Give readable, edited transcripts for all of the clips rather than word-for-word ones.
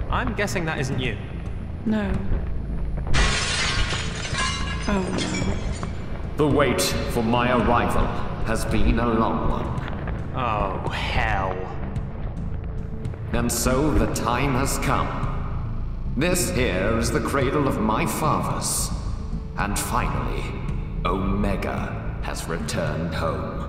I'm guessing that isn't you. No. Oh. The wait for my arrival has been a long one. Oh, hell. And so the time has come. This here is the cradle of my fathers. And finally, Omega has returned home.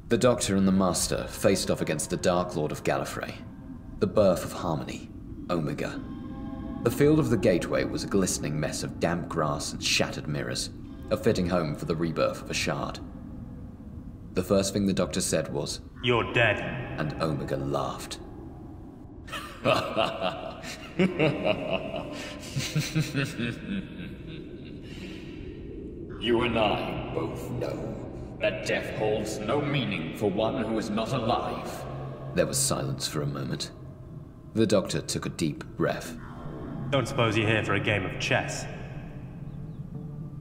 The Doctor and the Master faced off against the Dark Lord of Gallifrey, the birth of Harmony, Omega. The field of the Gateway was a glistening mess of damp grass and shattered mirrors, a fitting home for the rebirth of a shard. The first thing the Doctor said was, "You're dead." And Omega laughed. You and I both know that death holds no meaning for one who is not alive. There was silence for a moment. The Doctor took a deep breath. Don't suppose you're here for a game of chess?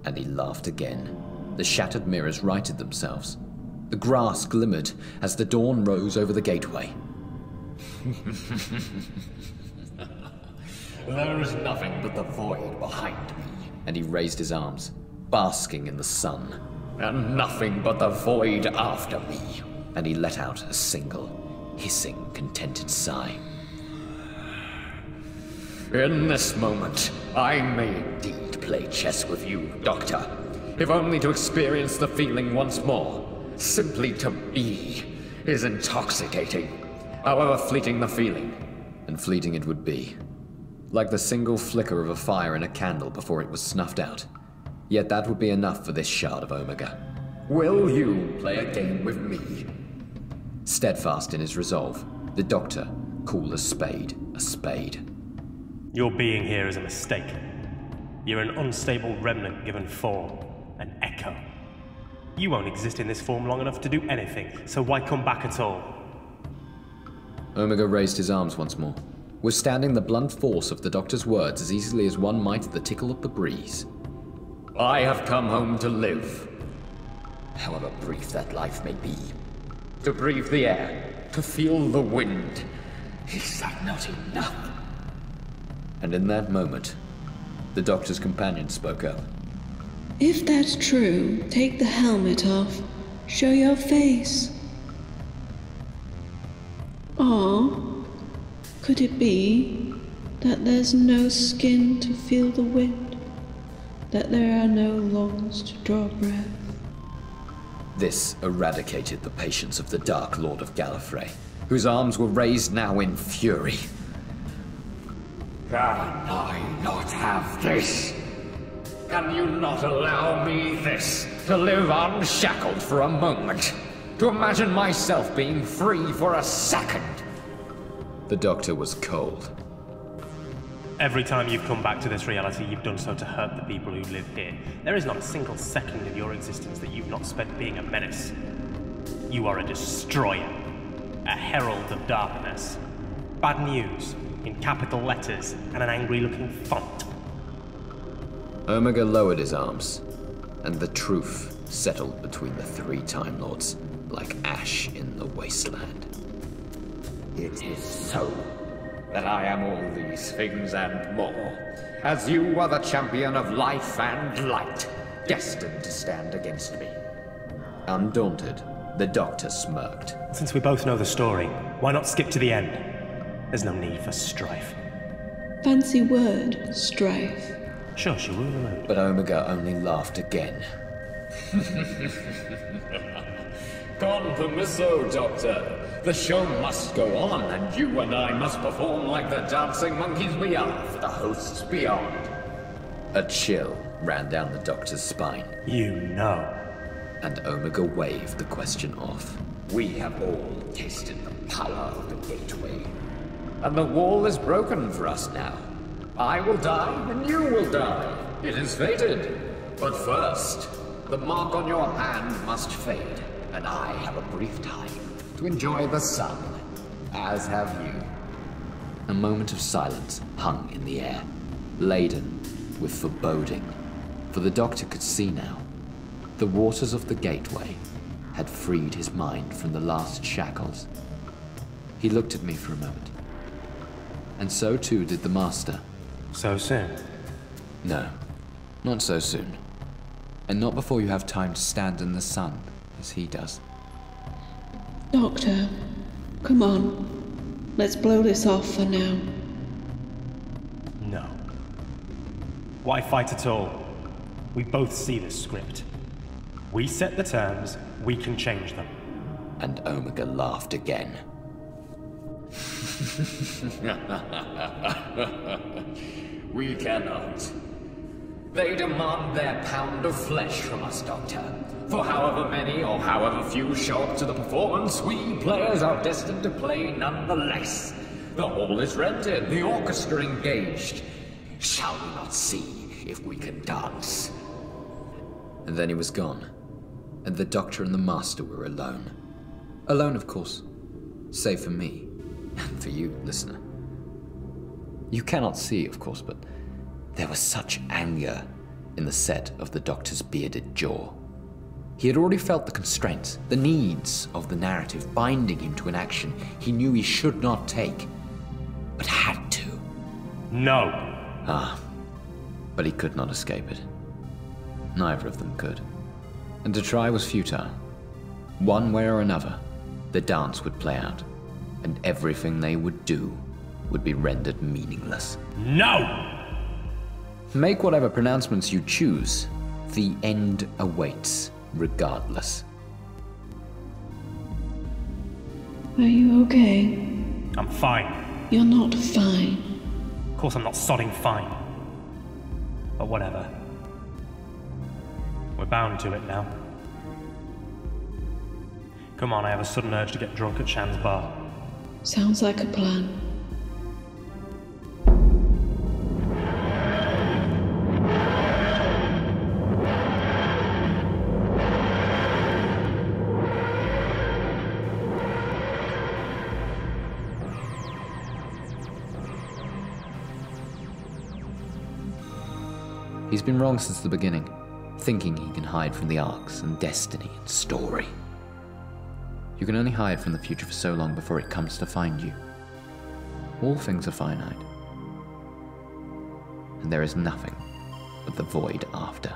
And he laughed again. The shattered mirrors righted themselves. The grass glimmered as the dawn rose over the gateway. There is nothing but the void behind me. And he raised his arms, basking in the sun. And nothing but the void after me. And he let out a single, hissing, contented sigh. In this moment, I may indeed play chess with you, Doctor. If only to experience the feeling once more. Simply to be is intoxicating, however fleeting the feeling. And fleeting it would be. Like the single flicker of a fire in a candle before it was snuffed out. Yet that would be enough for this shard of Omega. Will you play a game with me? Steadfast in his resolve, the Doctor called a spade a spade. Your being here is a mistake. You're an unstable remnant given form, an echo. You won't exist in this form long enough to do anything, so why come back at all? Omega raised his arms once more, withstanding the blunt force of the Doctor's words as easily as one might the tickle of the breeze. I have come home to live, however brief that life may be. To breathe the air, to feel the wind. Is that not enough? And in that moment, the Doctor's companion spoke up. If that's true, take the helmet off. Show your face. Or could it be that there's no skin to feel the wind? That there are no lungs to draw breath? This eradicated the patience of the Dark Lord of Gallifrey, whose arms were raised now in fury. Can I not have this? Can you not allow me this? To live unshackled for a moment? To imagine myself being free for a second? The Doctor was cold. Every time you've come back to this reality, you've done so to hurt the people who live here. There is not a single second of your existence that you've not spent being a menace. You are a destroyer, a herald of darkness. Bad news, in capital letters and an angry-looking font. Omega lowered his arms, and the truth settled between the three Time Lords, like ash in the wasteland. It is so. that I am all these things and more, as you are the champion of life and light, destined to stand against me. Undaunted, the Doctor smirked. Since we both know the story, why not skip to the end? There's no need for strife. Fancy word, strife. Sure, she will remember. But Omega only laughed again. Compromiso, Doctor. The show must go on, and you and I must perform like the dancing monkeys we are for the hosts beyond. A chill ran down the Doctor's spine, You know. and Omega waved the question off. We have all tasted the power of the Gateway, and the wall is broken for us now. I will die, and you will die. It is fated. But first, the mark on your hand must fade, and I have a brief time to enjoy the sun, as have you. A moment of silence hung in the air, laden with foreboding, for the Doctor could see now. The waters of the Gateway had freed his mind from the last shackles. He looked at me for a moment, and so too did the Master. So soon. No, not so soon. And not before you have time to stand in the sun, as he does. Doctor, come on. Let's blow this off for now. No. Why fight at all? We both see this script. We set the terms, we can change them. And Omega laughed again. We cannot. They demand their pound of flesh from us, Doctor. For however many or however few show up to the performance, we players are destined to play nonetheless. The hall is rented, the orchestra engaged. Shall we not see if we can dance? And then he was gone, and the Doctor and the Master were alone. Alone, of course, save for me, and for you, listener. You cannot see, of course, but there was such anger in the set of the Doctor's bearded jaw. He had already felt the constraints, the needs of the narrative binding him to an action he knew he should not take, but had to. No! But he could not escape it. Neither of them could. And to try was futile. One way or another, the dance would play out, and everything they would do would be rendered meaningless. No! Make whatever pronouncements you choose. The end awaits, regardless. Are you okay? I'm fine. You're not fine. Of course I'm not sodding fine. But whatever. We're bound to it now. Come on, I have a sudden urge to get drunk at Shan's bar. Sounds like a plan. He's been wrong since the beginning, thinking he can hide from the arcs and destiny and story. You can only hide from the future for so long before it comes to find you. All things are finite, and there is nothing but the void after.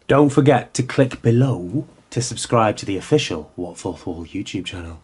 Don't forget to click below to subscribe to the official What Fourth Wall YouTube channel.